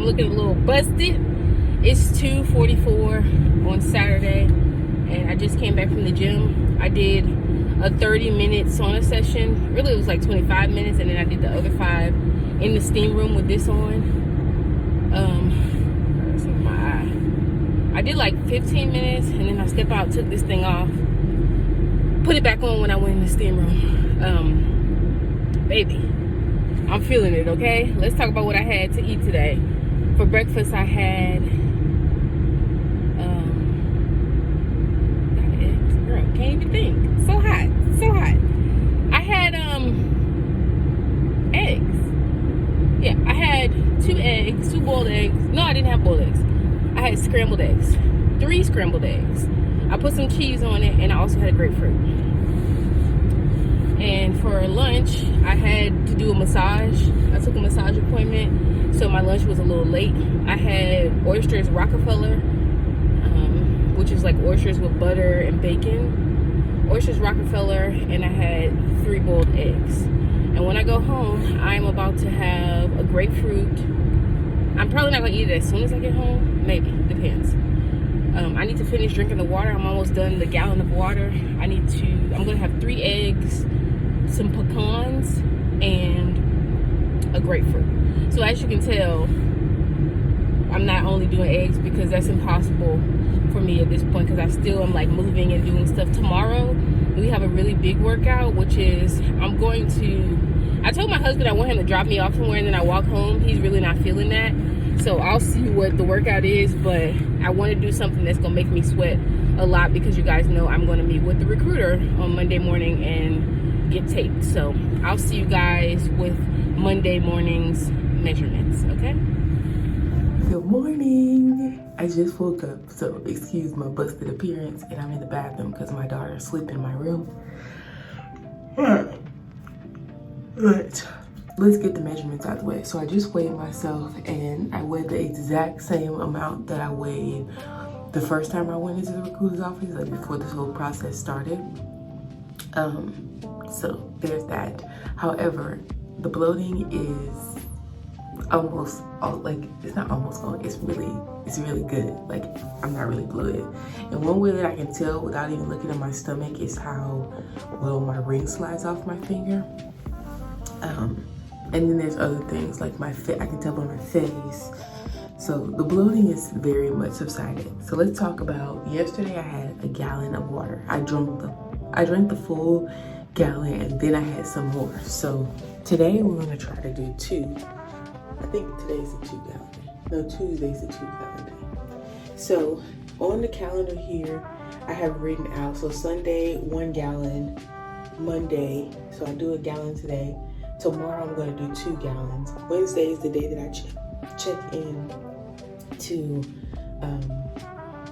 I'm looking a little busted. It's 2:44 on Saturday, and I just came back from the gym. I did a 30-minute sauna session. Really, it was like 25 minutes, and then I did the other 5 in the steam room with this on. That's in my eye. I did like 15 minutes, and then I stepped out, took this thing off, put it back on when I went in the steam room. Baby, I'm feeling it, okay? Let's talk about what I had to eat today. For breakfast, I had, eggs. Girl, can't even think. So hot, so hot. I had, eggs. Yeah, I had 2 eggs, 2 boiled eggs. No, I didn't have boiled eggs. I had scrambled eggs, 3 scrambled eggs. I put some cheese on it, and I also had a grapefruit. And for lunch, I had to do a massage. I took a massage appointment, so my lunch was a little late. I had oysters Rockefeller, which is like oysters with butter and bacon. Oysters Rockefeller, and I had 3 boiled eggs. And when I go home, I'm about to have a grapefruit. I'm probably not gonna eat it as soon as I get home. Maybe, depends. I need to finish drinking the water. I'm almost done the gallon of water. I'm gonna have 3 eggs, some pecans, and a grapefruit. So as you can tell, I'm not only doing eggs because that's impossible for me at this point, because I still am like moving and doing stuff. Tomorrow we have a really big workout, which is I told my husband I want him to drop me off somewhere and then I walk home. He's really not feeling that, so I'll see what the workout is, but I want to do something that's gonna make me sweat a lot, because you guys know I'm going to meet with the recruiter on Monday morning and get taped. So I'll see you guys with Monday morning's measurements, okay? Good morning. I just woke up, so excuse my busted appearance, and I'm in the bathroom because my daughter is asleep in my room. But let's get the measurements out of the way. So I just weighed myself, and I weighed the exact same amount that I weighed the first time I went into the recruiter's office, like before this whole process started. So there's that. However, the bloating is almost, like, it's not almost gone, it's really good. Like, I'm not really bloated. And one way that I can tell without even looking at my stomach is how well my ring slides off my finger. And then there's other things like I can tell by my face. So the bloating is very much subsided. So let's talk about yesterday. I had a gallon of water. I drank the full gallon, and then I had some more. So today we're gonna try to do 2. I think today's a 2 gallon day. No, Tuesday's a 2 gallon day. So on the calendar here, I have written out, so Sunday, 1 gallon, Monday, so I do a gallon today. Tomorrow I'm gonna do 2 gallons. Wednesday is the day that I check in to,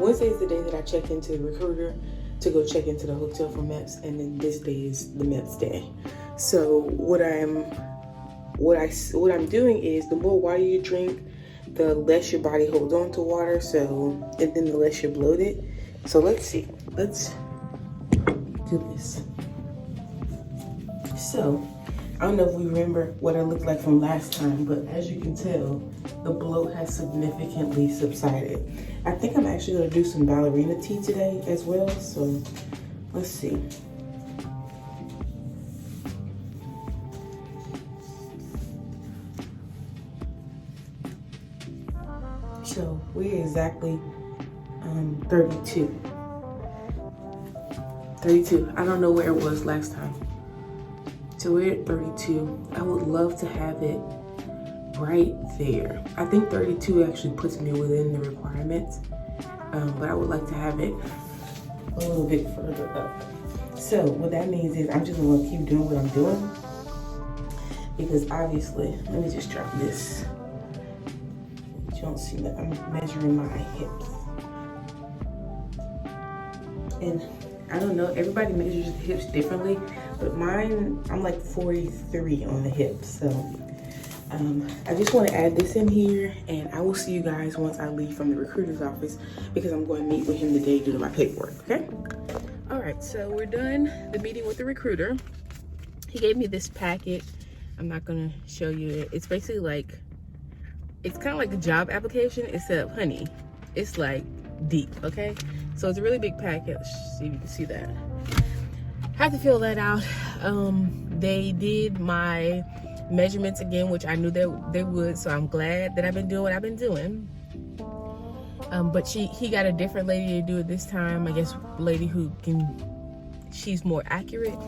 Wednesday is the day that I check into the recruiter to go check into the hotel for MEPS, and then this day is the MEPS day. So what I'm doing is, the more water you drink, the less your body holds on to water, and then the less you're bloated. So let's see, let's do this. So I don't know if we remember what I looked like from last time, but as you can tell, the bloat has significantly subsided. I think I'm actually gonna do some ballerina tea today as well, so let's see. So we're exactly 32. I don't know where it was last time. So we're at 32. I would love to have it right there. I think 32 actually puts me within the requirements, but I would like to have it a little bit further up. So what that means is I'm just gonna keep doing what I'm doing, because obviously, let me just drop this. You don't see that I'm measuring my hips. And I don't know, everybody measures the hips differently, but mine, I'm like 43 on the hips. So I just want to add this in here, and I will see you guys once I leave from the recruiter's office, because I'm going to meet with him today to do my paperwork, okay? All right, so we're done the meeting with the recruiter. He gave me this packet. I'm not going to show you it. It's basically like it's kind of like a job application, except, honey, it's like deep, okay? So it's a really big package. See if you can see that. Have to fill that out. They did my measurements again, which I knew that they would, so I'm glad that I've been doing what I've been doing. But he got a different lady to do it this time. I guess a lady she's more accurate.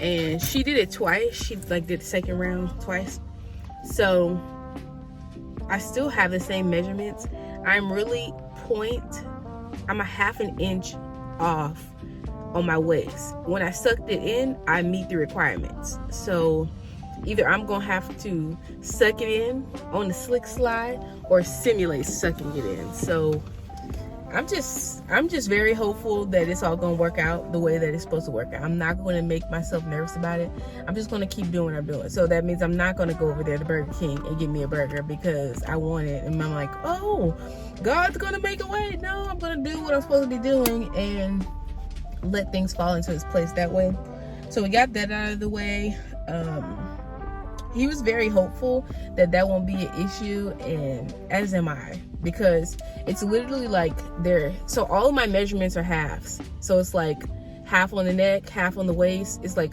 And she did it twice. She like did the second round twice. So I still have the same measurements. I'm really I'm a half an inch off on my waist. When I sucked it in, I meet the requirements. So either I'm gonna have to suck it in on the slick slide or simulate sucking it in. So I'm just very hopeful that it's all gonna work out the way that it's supposed to work out. I'm not gonna make myself nervous about it. I'm just gonna keep doing what I'm doing. So that means I'm not gonna go over there to Burger King and get me a burger because I want it. And I'm like, oh, God's gonna make a way. No, I'm gonna do what I'm supposed to be doing and let things fall into its place that way. So we got that out of the way. He was very hopeful that won't be an issue, and as am I, because it's literally like so all of my measurements are halves. So it's like half on the neck, half on the waist. It's like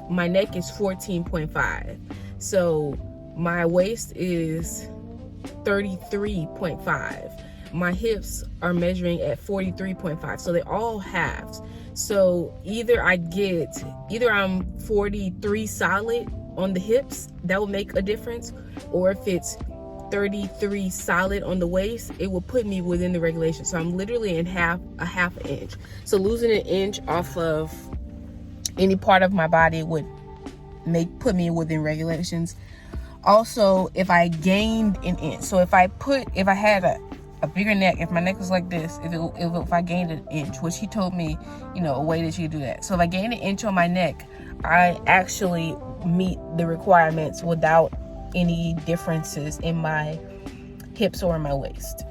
my neck is 14.5. So my waist is 33.5. My hips are measuring at 43.5. So they're all halves. So either I'm 43 solid on the hips, that will make a difference, or if it's 33 solid on the waist, it will put me within the regulation. So I'm literally in a half an inch. So losing an inch off of any part of my body would put me within regulations. Also, if I gained an inch, so if I had a bigger neck, if my neck was like this, if I gained an inch, which he told me, a way that you could do that. So if I gained an inch on my neck, I actually meet the requirements without any differences in my hips or in my waist.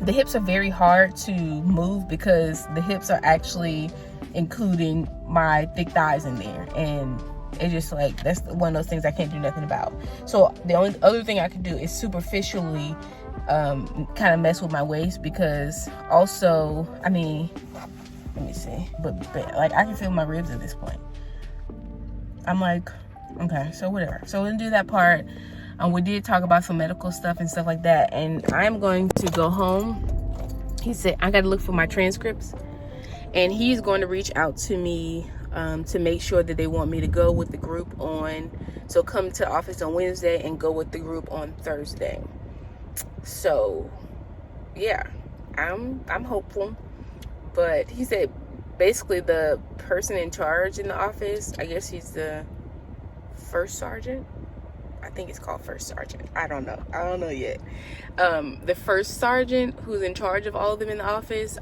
The hips are very hard to move because the hips are actually including my thick thighs in there, and it's just like, that's one of those things I can't do nothing about. So the only other thing I can do is superficially kind of mess with my waist, because also, let me see, but like I can feel my ribs at this point. I'm like, okay, so whatever. So we're gonna do that part. We did talk about some medical stuff and stuff like that, and I'm going to go home. He said I gotta look for my transcripts, and he's going to reach out to me to make sure that they want me to go with the group so come to office on Wednesday and go with the group on Thursday. So yeah, I'm hopeful. But he said basically the person in charge in the office, I guess he's the first sergeant. I think it's called first sergeant. I don't know yet. The first sergeant who's in charge of all of them in the office,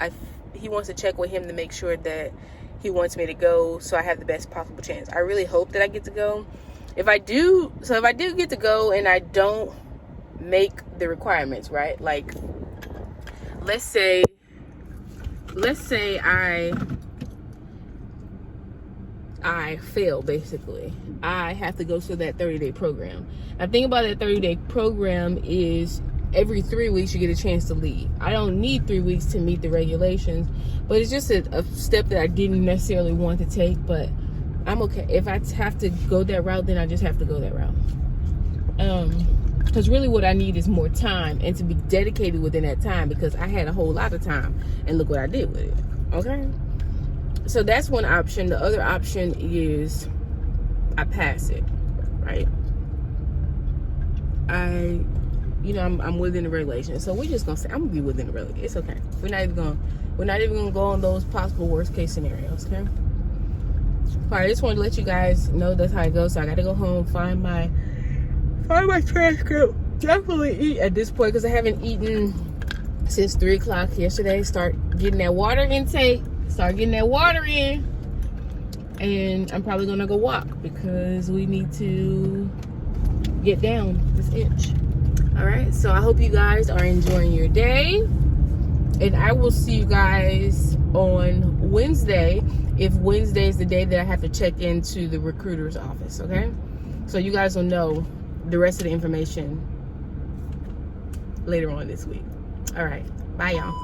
he wants to check with him to make sure that he wants me to go, so I have the best possible chance. I really hope that I get to go. If I do get to go and I don't make the requirements, right? Like, let's say I fail, basically. I have to go through that 30-day program. Now, think about that 30-day program is every 3 weeks you get a chance to leave. I don't need 3 weeks to meet the regulations, but it's just a step that I didn't necessarily want to take, but I'm okay. If I have to go that route, then I just have to go that route. Because really what I need is more time and to be dedicated within that time, because I had a whole lot of time and look what I did with it. Okay? So that's one option. The other option is I pass it, right? I'm within the regulations. So we're just gonna say I'm gonna be within the regulations. It's okay. We're not even gonna go on those possible worst case scenarios, okay? All right, I just wanted to let you guys know that's how it goes. So I gotta go home, find my transcript. Definitely eat at this point because I haven't eaten since 3 o'clock yesterday. Start getting that water intake. Start getting that water in. And I'm probably gonna go walk because we need to get down this inch. All right, so I hope you guys are enjoying your day, and I will see you guys on Wednesday, if Wednesday is the day that I have to check into the recruiter's office. Okay, so you guys will know the rest of the information later on this week. All right, bye y'all.